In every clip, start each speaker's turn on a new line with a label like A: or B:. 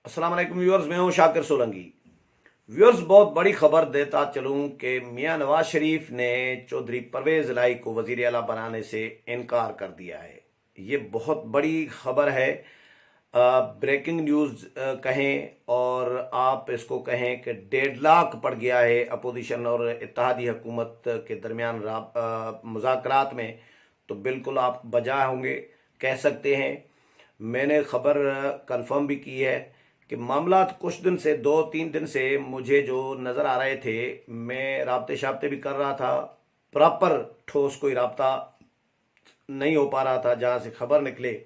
A: अस्सलाम वालेकुम व्यूअर्स, मैं हूं शाकिर सोलंकी। व्यूअर्स, बहुत बड़ी खबर देता चलूं कि मियां नवाज शरीफ ने चौधरी परवेज इलाही को वजीर आला बनाने से इनकार कर दिया है। ये बहुत बड़ी खबर है। ब्रेकिंग न्यूज़ कहें और आप इसको कहें कि 1.5 लाख पड़ गया है अपोजिशन और इत्तेहादी हुकूमत के दरमियान मुज़ाकरात में, तो बिल्कुल आप बजा होंगे, कह सकते हैं। मैंने खबर कंफर्म भी की है कि मामला कुछ दिन से 2-3 दिन से मुझे जो नज़र आ रहे थे, मैं राब्ते शाब्ते भी कर रहा था, प्रॉपर ठोस कोई राब्ता नहीं हो पा रहा था। जहाँ से खबर निकले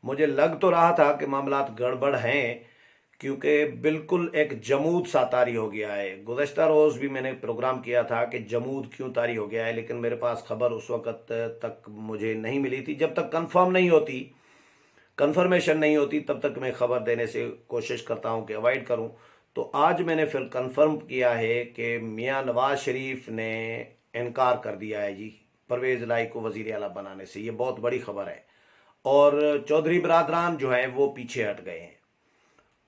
A: मुझे लग तो रहा था कि मामलात गड़बड़ हैं, क्योंकि बिल्कुल एक जमूद सा तारी हो गया है। गुज़श्ता रोज़ भी मैंने प्रोग्राम किया था कि जमूद क्यों तारी हो गया है, लेकिन मेरे पास खबर उस वक़्त तक मुझे नहीं मिली थी। जब तक कंफर्मेशन नहीं होती तब तक मैं खबर देने से कोशिश करता हूं कि अवॉइड करूं। तो आज मैंने फिर कंफर्म किया है कि मियां नवाज शरीफ ने इनकार कर दिया है जी परवेज इलाही को वजीर आला बनाने से। ये बहुत बड़ी खबर है। और चौधरी बरादरान जो है वो पीछे हट गए हैं।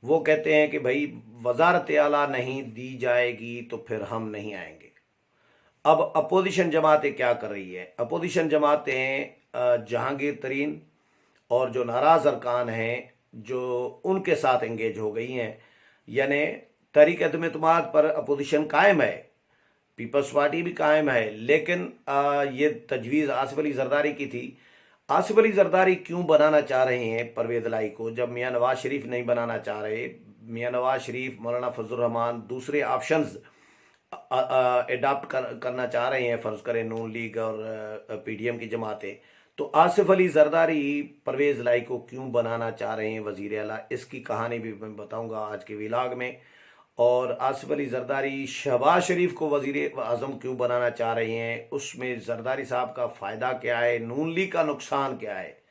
A: वो कहते हैं कि भाई वजारत आला नहीं दी जाएगी तो फिर हम नहीं आएंगे। अब अपोजिशन जमातें क्या कर रही है? अपोजिशन जमातें जहांगीर तरीन और जो नाराज अरकान हैं, जो उनके साथ एंगेज हो गई हैं। यानी तहरीक अदम एतमाद पर अपोजिशन कायम है, पीपल्स पार्टी भी कायम है, लेकिन ये तजवीज़ आसिफ अली जरदारी की थी। आसिफ अली जरदारी क्यों बनाना चाह रहे हैं परवेज इलाही को, जब मियां नवाज शरीफ नहीं बनाना चाह रहे? मियां नवाज शरीफ, मौलाना फजल रहमान दूसरे ऑप्शंस एडाप्ट करना चाह रहे हैं, फ़र्ज़ करें नून लीग और पीडीएम की जमातें। तो आसिफ अली जरदारी परवेज इलाही को क्यों बनाना चाह रहे हैं वजीर आला, इसकी कहानी भी मैं बताऊंगा आज के व्लॉग में। और आसिफ अली जरदारी शहबाज शरीफ को वजीर आज़म क्यों बनाना चाह रहे हैं, उसमें जरदारी साहब का फ़ायदा क्या है, नून लीग का नुकसान क्या है,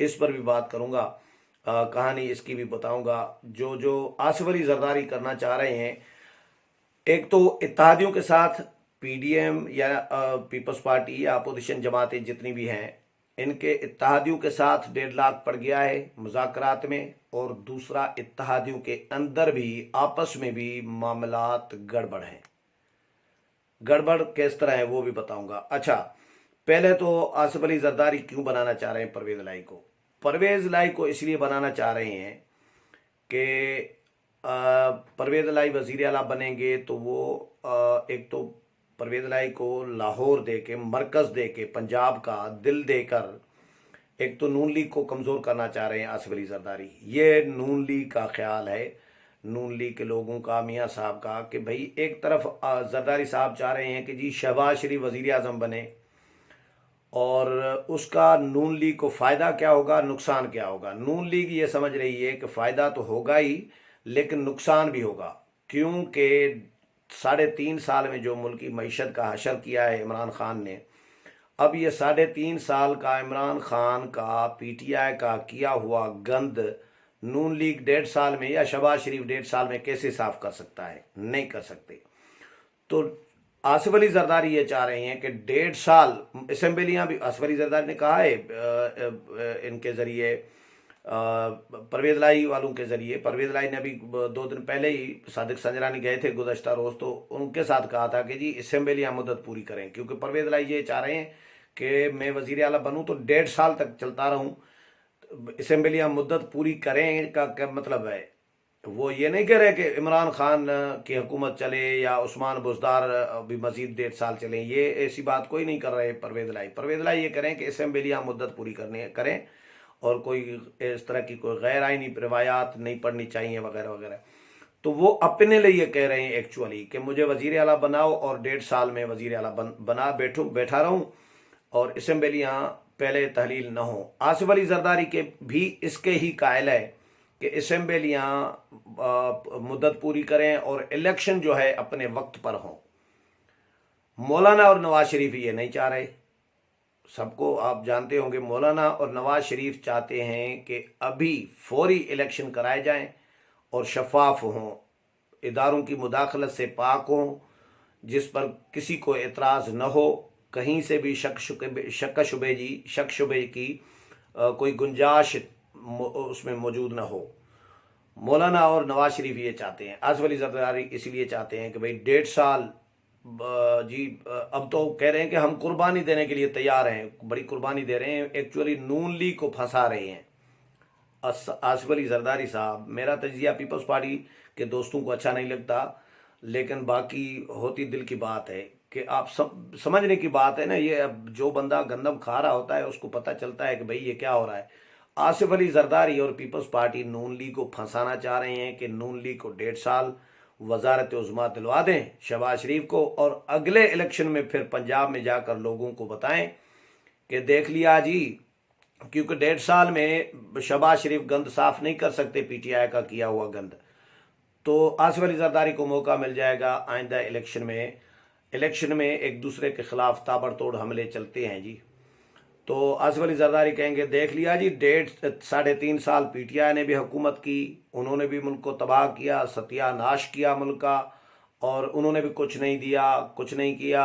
A: इस पर भी बात करूंगा। कहानी इसकी भी बताऊंगा। जो जो आसिफ अली जरदारी करना चाह रहे हैं, एक तो इत्तेहादियों के साथ पीडीएम या पीपल्स पार्टी या अपोजिशन जमातें जितनी भी हैं, इनके इत्तेहादियों के साथ 1.5 लाख पड़ गया है मुज़ाकरात में। और दूसरा, इत्तेहादियों के अंदर भी आपस में भी मामलात गड़बड़ हैं। गड़बड़ किस तरह है वो भी बताऊंगा। अच्छा, पहले तो आसिफ अली जरदारी क्यों बनाना चाह रहे हैं परवेज इलाही को? परवेज इलाही को इसलिए बनाना चाह रहे हैं कि परवेज इलाही वजीर आला बनेंगे तो वो एक तो परवेज इलाही को लाहौर दे के, मरकज़ दे के, पंजाब का दिल देकर एक तो नून लीग को कमज़ोर करना चाह रहे हैं आसिफ अली जरदारी। ये नून लीग का ख्याल है, नून लीग के लोगों का, मियाँ साहब का, कि भाई एक तरफ जरदारी साहब चाह रहे हैं कि जी शहबाज शरीफ वजीर आज़म बने, और उसका नून लीग को फ़ायदा क्या होगा, नुकसान क्या होगा? नून लीग ये समझ रही है कि फ़ायदा तो होगा ही, लेकिन नुकसान भी होगा, क्योंकि 3.5 साल में जो मुल्क की मईशत का हशर किया है इमरान खान ने, अब ये 3.5 साल का इमरान खान का पीटीआई का किया हुआ गंद नून लीग 1.5 साल में या शहबाज शरीफ 1.5 साल में कैसे साफ कर सकता है? नहीं कर सकते। तो आसिफ अली जरदारी ये चाह रहे हैं कि 1.5 साल असेंबलियां भी, आसिफ अली जरदारी ने कहा है इनके ज़रिए, परवेज इलाही वालों के ज़रिए, परवेज इलाही ने अभी 2 दिन पहले ही सादिक संजरानी गए थे गुज़श्ता रोज़, तो उनके साथ कहा था कि जी असेंबलियां मुद्दत पूरी करें, क्योंकि परवेज इलाही ये चाह रहे हैं कि मैं वज़ीर आला बनूं तो 1.5 साल तक चलता रहूं। असेंबलियां मुद्दत पूरी करें का क्या मतलब है? वो ये नहीं कह रहे कि इमरान खान की हुकूमत चले या उस्मान बुज़दार भी मजीद 1.5 साल चलें। ये ऐसी बात कोई नहीं कर रहे परवेज इलाही। परवेज इलाही ये करें कि असेंबलियां मुद्दत पूरी करने करें, और कोई इस तरह की कोई गैर आइनी रवायात नहीं पढ़नी चाहिए वगैरह वगैरह। तो वो अपने लिए ये कह रहे हैं एक्चुअली कि मुझे वजीर आला बनाओ और 1.5 साल में वजीर आला बना बैठा रहूं, और असेंबलियां पहले तहलील न हो। आसिफ अली जरदारी के भी इसके ही कायल है कि असेंबलियां मुद्दत पूरी करें और इलेक्शन जो है अपने वक्त पर हो। मौलाना और नवाज शरीफ ये नहीं चाह रहे। सबको आप जानते होंगे, मौलाना और नवाज शरीफ चाहते हैं कि अभी फौरी इलेक्शन कराए जाएं और शफाफ हों, इदारों की मुदाखलत से पाक हों, जिस पर किसी को एतराज़ न हो, कहीं से भी शक शुबे की कोई गुंजाइश उसमें मौजूद न हो। मौलाना और नवाज शरीफ ये चाहते हैं, आसिफ अली जरदारी इसीलिए चाहते हैं कि भाई 1.5 साल अब तो कह रहे हैं कि हम कुर्बानी देने के लिए तैयार हैं, बड़ी कुर्बानी दे रहे हैं, एक्चुअली नून लीग को फंसा रहे हैं आसिफ अली जरदारी साहब। मेरा तजिया पीपल्स पार्टी के दोस्तों को अच्छा नहीं लगता, लेकिन बाकी होती दिल की बात है कि आप समझने की बात है ना। ये अब जो बंदा गंदम खा रहा होता है उसको पता चलता है कि भाई ये क्या हो रहा है। आसिफ अली जरदारी और पीपल्स पार्टी नून लीग को फंसाना चाह रहे हैं कि नून लीग को 1.5 साल वजारत उज़्मा दिलवा दें शहबाज शरीफ को, और अगले इलेक्शन में फिर पंजाब में जाकर लोगों को बताएं कि देख लिया जी, क्योंकि 1.5 साल में शहबाज शरीफ गंद साफ नहीं कर सकते, पीटीआई का किया हुआ गंद। तो आसिफ अली जरदारी को मौका मिल जाएगा आइंदा इलेक्शन में एक दूसरे के खिलाफ ताबड़तोड़ हमले चलते हैं जी। तो आसिफ अली जरदारी कहेंगे देख लिया जी, 3.5 साल पीटीआई ने भी हुकूमत की, उन्होंने भी मुल्क को तबाह किया, सत्यानाश किया मुल्क का, और उन्होंने भी कुछ नहीं दिया, कुछ नहीं किया।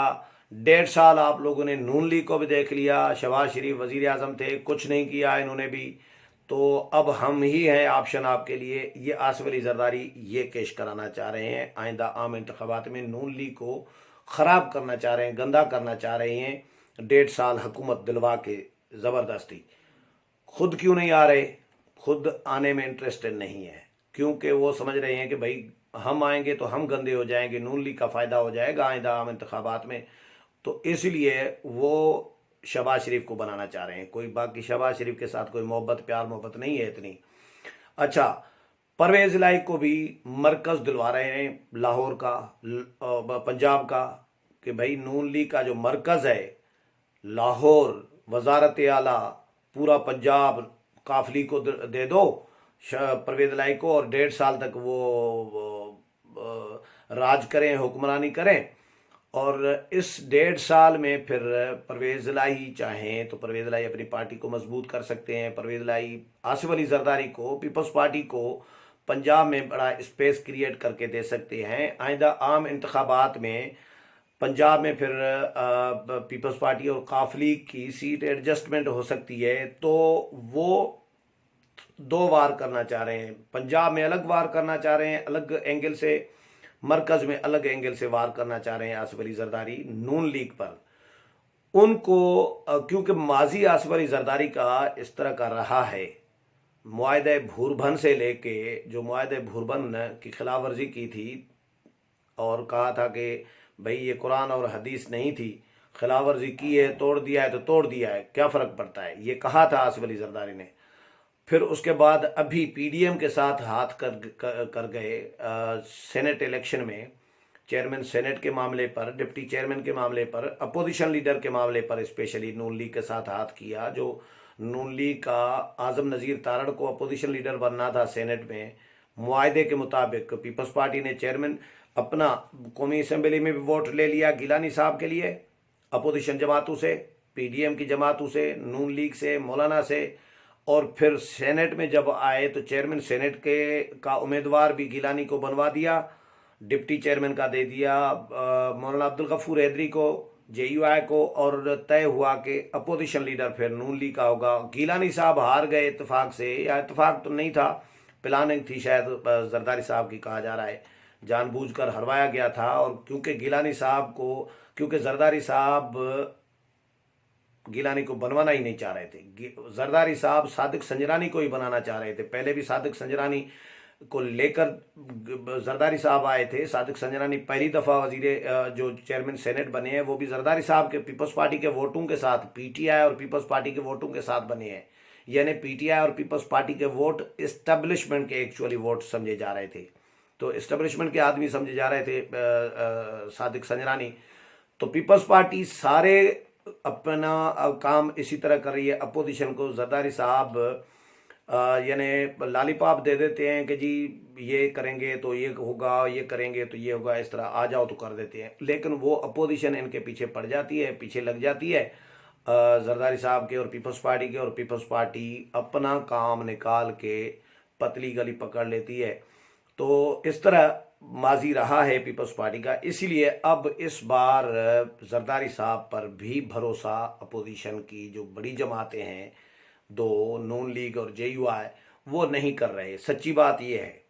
A: 1.5 साल आप लोगों ने नून लीग को भी देख लिया, शहबाज शरीफ वजीर आजम थे, कुछ नहीं किया इन्होंने भी, तो अब हम ही हैं ऑप्शन आपके लिए। ये आसिफ अली जरदारी ये केश कराना चाह रहे हैं, आइंदा आम इंतखाबात में नून लीग को ख़राब करना चाह रहे हैं, गंदा करना चाह रहे हैं, 1.5 साल हुकूमत दिलवा के ज़बरदस्ती। खुद क्यों नहीं आ रहे? खुद आने में इंटरेस्टेड नहीं है, क्योंकि वो समझ रहे हैं कि भाई हम आएंगे तो हम गंदे हो जाएंगे, नून लीग का फ़ायदा हो जाएगा आइंदा आम इंतखाबात में, तो इसलिए वो शहबाज शरीफ को बनाना चाह रहे हैं। कोई बाकी शहबाज शरीफ के साथ कोई प्यार मोहब्बत नहीं है इतनी। अच्छा, परवेज़ इलाही को भी मरकज़ दिलवा रहे हैं लाहौर का, पंजाब का, कि भाई नून लीग का जो मरकज़ है लाहौर, वजारत आला, पूरा पंजाब काफली को दे दो परवेज़ इलाही को, और 1.5 साल तक वो राज करें, हुक्मरानी करें। और इस 1.5 साल में फिर परवेज़ इलाही चाहें तो परवेज़ इलाही अपनी पार्टी को मजबूत कर सकते हैं। परवेज़ इलाही आसिफ अली जरदारी को, पीपल्स पार्टी को पंजाब में बड़ा स्पेस क्रिएट करके दे सकते हैं। आइंदा आम इंतखाबात में पंजाब में फिर पीपल्स पार्टी और काफली की सीट एडजस्टमेंट हो सकती है, तो वो 2 वार करना चाह रहे हैं। पंजाब में अलग वार करना चाह रहे हैं, अलग एंगल से, मरकज़ में अलग एंगल से वार करना चाह रहे हैं आसिफ अली जरदारी नून लीग पर। उनको क्योंकि माजी आसिफ अली जरदारी का इस तरह का रहा है, मुआहदे भूरभन से लेके, जो मुआहदे भूरभन की खिलाफ वर्जी की थी और कहा था कि भाई ये कुरान और हदीस नहीं थी, खिलाफ वर्जी की है, तोड़ दिया है तो तोड़ दिया है, क्या फ़र्क पड़ता है, ये कहा था आसिफ अली जरदारी ने। फिर उसके बाद अभी पीडीएम के साथ हाथ कर गए सेनेट इलेक्शन में, चेयरमैन सेनेट के मामले पर, डिप्टी चेयरमैन के मामले पर, अपोजिशन लीडर के मामले पर स्पेशली नून लीग के साथ हाथ किया। जो नून लीग का आज़म नज़ीर तारड़ को अपोजिशन लीडर बनना था सेनेट में, मुआहदे के मुताबिक पीपल्स पार्टी ने चेयरमैन अपना कौमी असम्बली में भी वोट ले लिया गिलानी साहब के लिए, अपोजिशन जमातों से, पीडीएम की जमातों से, नून लीग से, मौलाना से। और फिर सेनेट में जब आए तो चेयरमैन सेनेट के का उम्मीदवार भी गिलानी को बनवा दिया, डिप्टी चेयरमैन का दे दिया मौलाना अब्दुल गफूर हैदरी को, जेयूआई को, और तय हुआ कि अपोजिशन लीडर फिर नून लीग का होगा। गिलानी साहब हार गए इत्तेफाक से, या इत्तेफाक तो नहीं था, प्लानिंग थी शायद जरदारी साहब की, कहा जा रहा है जानबूझकर हरवाया गया था। और क्योंकि गिलानी साहब को, क्योंकि जरदारी साहब गिलानी को बनवाना ही नहीं चाह रहे थे, जरदारी साहब सादिक संजरानी को ही बनाना चाह रहे थे। पहले भी सादिक संजरानी को लेकर जरदारी साहब आए थे। सादिक संजरानी पहली दफ़ा वजीर जो चेयरमैन सेनेट बने हैं वो भी जरदारी साहब के पीपल्स पार्टी के वोटों के साथ, पीटीआई और पीपल्स पार्टी के वोटों के साथ बने हैं। यानी पीटीआई और पीपल्स पार्टी के वोट इस्टेब्लिशमेंट के एक्चुअली वोट समझे जा रहे थे, तो इस्टेब्लिशमेंट के आदमी समझे जा रहे थे सादिक संजरानी। तो पीपल्स पार्टी सारे अपना काम इसी तरह कर रही है। अपोजिशन को जरदारी साहब यानी लालीपाप दे देते हैं कि जी ये करेंगे तो ये होगा, ये करेंगे तो ये होगा, इस तरह आ जाओ तो कर देते हैं, लेकिन वो अपोजिशन इनके पीछे पड़ जाती है, पीछे लग जाती है जरदारी साहब के और पीपल्स पार्टी के, और पीपल्स पार्टी अपना काम निकाल के पतली गली पकड़ लेती है। तो इस तरह माजी रहा है पीपल्स पार्टी का, इसीलिए अब इस बार जरदारी साहब पर भी भरोसा अपोजिशन की जो बड़ी जमातें हैं, 2 नून लीग और जेयूआई, वो नहीं कर रहे। सच्ची बात ये है,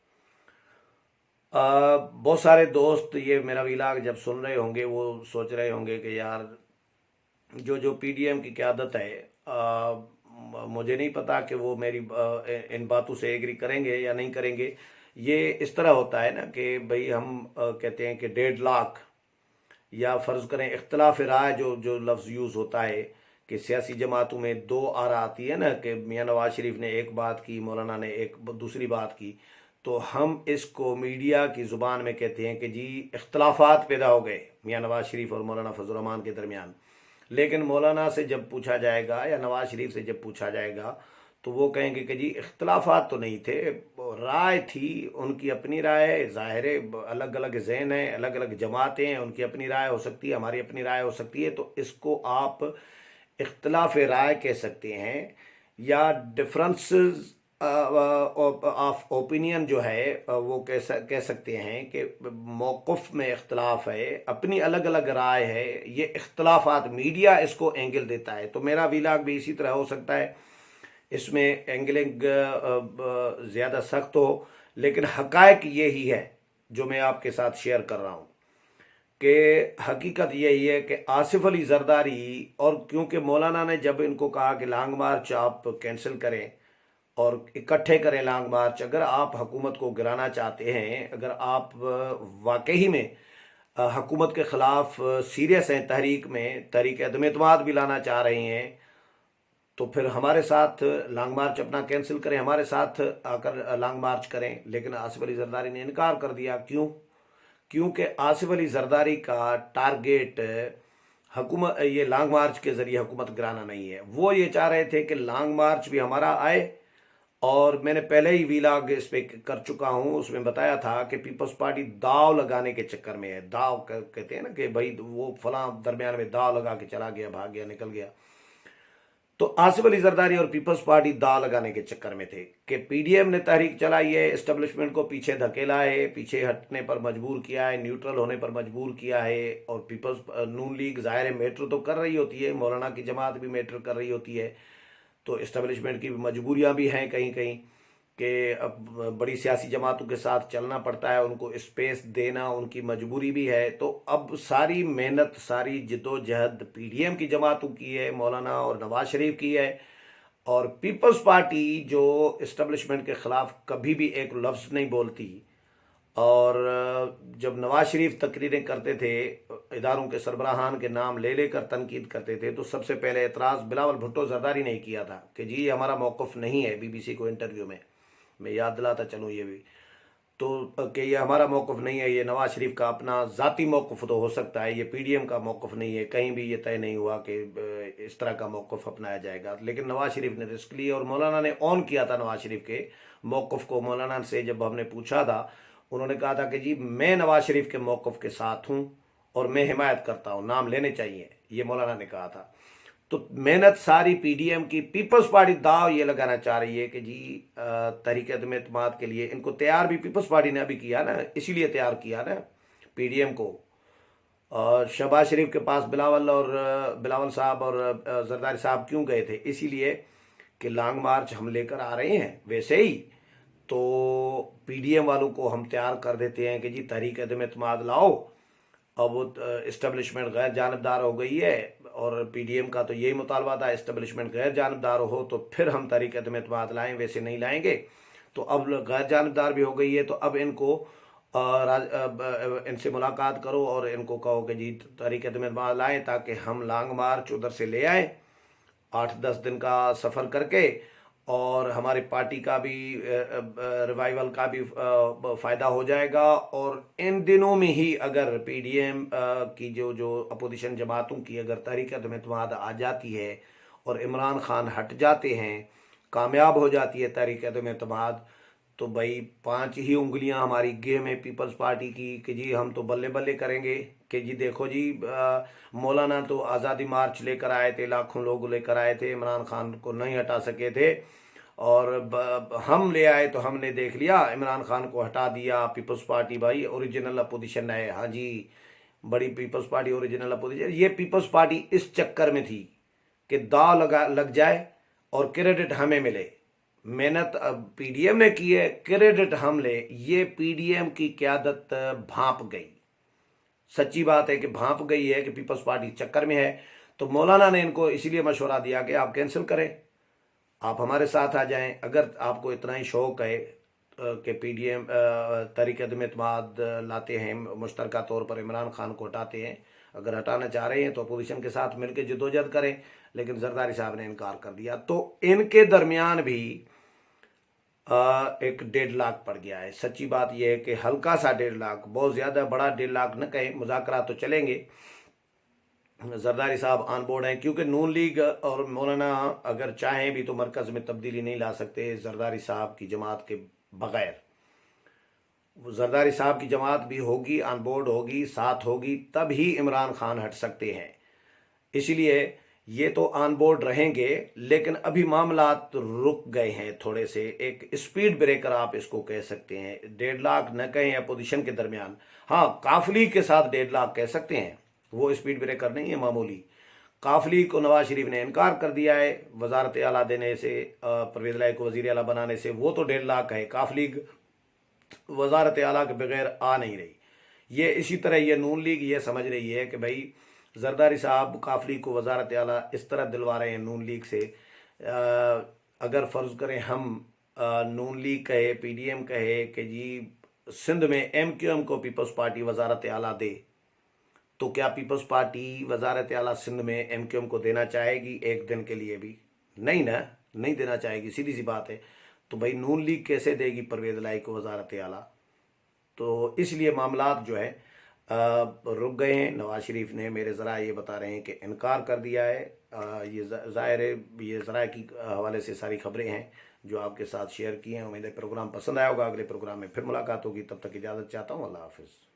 A: बहुत सारे दोस्त ये मेरा व्लॉग जब सुन रहे होंगे वो सोच रहे होंगे कि यार जो जो पीडीएम की क़यादत है, मुझे नहीं पता कि वो मेरी इन बातों से एग्री करेंगे या नहीं करेंगे। ये इस तरह होता है ना कि भाई हम कहते हैं कि 1.5 लाख, या फ़र्ज़ करें इख्तलाफ राय जो जो लफ्ज़ यूज़ होता है कि सियासी जमातों में दो आरा आती है ना, कि मियाँ नवाज शरीफ ने एक बात की, मौलाना ने एक दूसरी बात की, तो हम इसको मीडिया की ज़ुबान में कहते हैं कि जी इख्तलाफात पैदा हो गए मियाँ नवाज शरीफ और मौलाना फजल रहमान के दरमियान। लेकिन मौलाना से जब पूछा जाएगा या नवाज शरीफ से जब पूछा जाएगा तो वो कहेंगे कि जी इख्तलाफात तो नहीं थे, राय थी, उनकी अपनी राय है, ज़ाहिर है अलग अलग ज़हन है, अलग अलग जमातें हैं, उनकी अपनी राय हो सकती है, हमारी अपनी राय हो सकती है, तो इसको आप इख्तलाफ राय कह सकते हैं, या डिफरेंसेस ऑफ ओपिनियन जो है वो कह सकते हैं कि मौक़िफ़ में इख्तलाफ है, अपनी अलग अलग राय है, ये इख्तलाफात मीडिया इसको एंगल देता है। तो मेरा व्लॉग भी इसी तरह हो सकता है, इसमें एंगलिंग ज़्यादा सख्त हो, लेकिन हक़ाइक़ यही है जो मैं आपके साथ शेयर कर रहा हूँ कि हकीकत यही है कि आसिफ अली जरदारी, और क्योंकि मौलाना ने जब इनको कहा कि लॉन्ग मार्च आप कैंसिल करें और इकट्ठे करें लॉन्ग मार्च, अगर आप हुकूमत को गिराना चाहते हैं, अगर आप वाकई में हुकूमत के ख़िलाफ़ सीरियस हैं, तहरीक अदम एतमाद भी लाना चाह रहे हैं, तो फिर हमारे साथ लॉन्ग मार्च अपना कैंसिल करें, हमारे साथ आकर लॉन्ग मार्च करें। लेकिन आसिफ अली जरदारी ने इनकार कर दिया। क्यों? क्योंकि आसिफ अली जरदारी का टारगेट हुकूमत ये लॉन्ग मार्च के ज़रिए हुकूमत गिराना नहीं है। वो ये चाह रहे थे कि लॉन्ग मार्च भी हमारा आए, और मैंने पहले ही व्लॉग इस पे कर चुका हूँ, उसमें बताया था कि पीपल्स पार्टी दाव लगाने के चक्कर में है। दाव कहते हैं ना कि भाई वो फलां दरमियान में दाव लगा के चला गया, भाग गया, निकल गया। तो आसिफ अली जरदारी और पीपल्स पार्टी दाव लगाने के चक्कर में थे कि पीडीएम ने तहरीक चलाई है, एस्टेब्लिशमेंट को पीछे धकेला है, पीछे हटने पर मजबूर किया है, न्यूट्रल होने पर मजबूर किया है। और पीपल्स नून लीग ज़ाहिर है मैटर तो कर रही होती है, मौलाना की जमात भी मैटर कर रही होती है, तो इस्टेब्लिशमेंट की मजबूरियां भी हैं कहीं कहीं कि अब बड़ी सियासी जमातों के साथ चलना पड़ता है, उनको स्पेस देना उनकी मजबूरी भी है। तो अब सारी मेहनत, सारी जद्दोजहद पीडीएम की जमातों की है, मौलाना और नवाज शरीफ की है, और पीपल्स पार्टी जो इस्टेब्लिशमेंट के ख़िलाफ़ कभी भी एक लफ्ज़ नहीं बोलती। और जब नवाज शरीफ तकरीरें करते थे, इदारों के सरबराहान के नाम ले लेकर तनकीद करते थे, तो सबसे पहले एतराज़ बिलावल भुट्टो जरदारी ने किया था कि जी हमारा मौक़िफ़ नहीं है। बीबीसी को इंटरव्यू में मैं याद दिलाता चलूँ ये भी, तो कि ये हमारा मौक़िफ़ नहीं है, ये नवाज शरीफ का अपना ज़ाती मौक़िफ़ तो हो सकता है, ये पीडीएम का मौक़िफ़ नहीं है। कहीं भी ये तय नहीं हुआ कि इस तरह का मौक़िफ़ अपनाया जाएगा। लेकिन नवाज शरीफ ने रिस्क लिया, और मौलाना ने ऑन किया था नवाज शरीफ के मौक़िफ़ को। मौलाना से जब हमने पूछा था, उन्होंने कहा था कि जी मैं नवाज शरीफ के मौक़िफ़ के साथ हूँ और मैं हिमायत करता हूँ, नाम लेने चाहिए, ये मौलाना ने कहा था। तो मेहनत सारी पीडीएम की, पीपल्स पार्टी दाव ये लगाना चाह रही है कि जी तहरीक अदम एतमाद के लिए इनको तैयार भी पीपल्स पार्टी ने अभी किया ना, इसीलिए तैयार किया ना पीडीएम को। और शहबाज शरीफ के पास बिलावल साहब और जरदारी साहब क्यों गए थे? इसीलिए कि लॉन्ग मार्च हम लेकर आ रहे हैं। वैसे ही तो पीडीएम वालों को हम तैयार कर देते हैं कि जी तहरीक अदम एतमाद लाओ। अब वो इस्टेब्लिशमेंट गैर जानबदार हो गई है, और पीडीएम का तो यही मुतालबा था इस्टेब्लिशमेंट गैर जानबदार हो तो फिर हम तहरीक अदम एतमाद लाएँ, वैसे नहीं लाएंगे। तो अब गैर जानबदार भी हो गई है, तो अब इनको इनसे मुलाकात करो और इनको कहो कि जी तहरीक अदम एतमाद लाएँ, ताकि हम लॉन्ग मार्च उधर से ले आएँ 8-10 दिन का सफ़र करके, और हमारी पार्टी का भी रिवाइवल का भी फ़ायदा हो जाएगा। और इन दिनों में ही अगर पीडीएम की जो अपोजिशन जमातों की अगर तहरीक अदम एतमाद आ जाती है और इमरान खान हट जाते हैं, कामयाब हो जाती है तहरीक अदम एतमाद, तो भाई 5 ही उंगलियां हमारी गेम है पीपल्स पार्टी की कि जी हम तो बल्ले बल्ले करेंगे कि जी देखो जी मौलाना तो आज़ादी मार्च लेकर आए थे, लाखों लोग लेकर आए थे, इमरान खान को नहीं हटा सके थे, और हम ले आए तो हमने देख लिया इमरान खान को हटा दिया। पीपल्स पार्टी भाई ओरिजिनल अपोजिशन है, हाँ जी, बड़ी पीपल्स पार्टी ओरिजिनल अपोजिशन। ये पीपल्स पार्टी इस चक्कर में थी कि दाव लग जाए और क्रेडिट हमें मिले। मेहनत पीडीएम ने की है, क्रेडिट हम ले, ये पीडीएम की क्यादत भांप गई। सच्ची बात है कि भांप गई है कि पीपल्स पार्टी चक्कर में है। तो मौलाना ने इनको इसीलिए मशवरा दिया कि आप कैंसिल करें, आप हमारे साथ आ जाएं। अगर आपको इतना ही शौक है कि पीडीएम तहरीक अदम एतमाद लाते हैं, मुश्तरका तौर पर इमरान खान को हटाते हैं, अगर हटाना चाह रहे हैं तो अपोजिशन के साथ मिलकर जदोजहद करें। लेकिन जरदारी साहब ने इनकार कर दिया। तो इनके दरमियान भी एक 1.5 लाख पड़ गया है। सच्ची बात यह है कि हल्का सा 1.5 लाख, बहुत ज़्यादा बड़ा 1.5 लाख न कहें, मुज़ाकरा तो चलेंगे। जरदारी साहब ऑन बोर्ड हैं, क्योंकि नून लीग और मौलाना अगर चाहें भी तो मरकज़ में तब्दीली नहीं ला सकते जरदारी साहब की जमात के बगैर। जरदारी साहब की जमात भी होगी, ऑन बोर्ड होगी, साथ होगी, तब ही इमरान खान हट सकते हैं। इसलिए ये तो ऑन बोर्ड रहेंगे, लेकिन अभी मामलात रुक गए हैं थोड़े से। एक स्पीड ब्रेकर आप इसको कह सकते हैं। 1.5 लाख न कहें अपोजिशन के दरमियान, हाँ काफली के साथ 1.5 लाख कह सकते हैं, वो स्पीड ब्रेकर नहीं है मामूली। काफली को नवाज शरीफ ने इनकार कर दिया है वजारत आला देने से, परवेज लाई को वजीर आला बनाने से, वो तो 1.5 लाख है। काफली वजारत आला के बगैर आ नहीं रही। ये इसी तरह ये नून लीग ये समझ रही है कि भाई जरदारी साहब काफली को वजारत आला इस तरह दिलवा रहे हैं नून लीग से। अगर फ़र्ज़ करें हम नून लीग कहे, पीडीएम कहे कि जी सिंध में एमक्यूएम को पीपल्स पार्टी वजारत आला दे, तो क्या पीपल्स पार्टी वजारत आला सिंध में एमक्यूएम को देना चाहेगी एक दिन के लिए भी? नहीं ना, नहीं देना चाहेगी, सीधी सी बात है। तो भाई नून लीग कैसे देगी परवेज लाई को वजारत आला? तो इसलिए मामलात जो है रुक गए हैं। नवाज शरीफ ने मेरे ज़रा ये बता रहे हैं कि इनकार कर दिया है। ये ज़ाहिर है, ये ज़रा की हवाले से सारी खबरें हैं जो आपके साथ शेयर की हैं। उम्मीद है प्रोग्राम पसंद आया होगा। अगले प्रोग्राम में फिर मुलाकात होगी, तब तक इजाज़त चाहता हूँ। अल्लाह हाफिज़।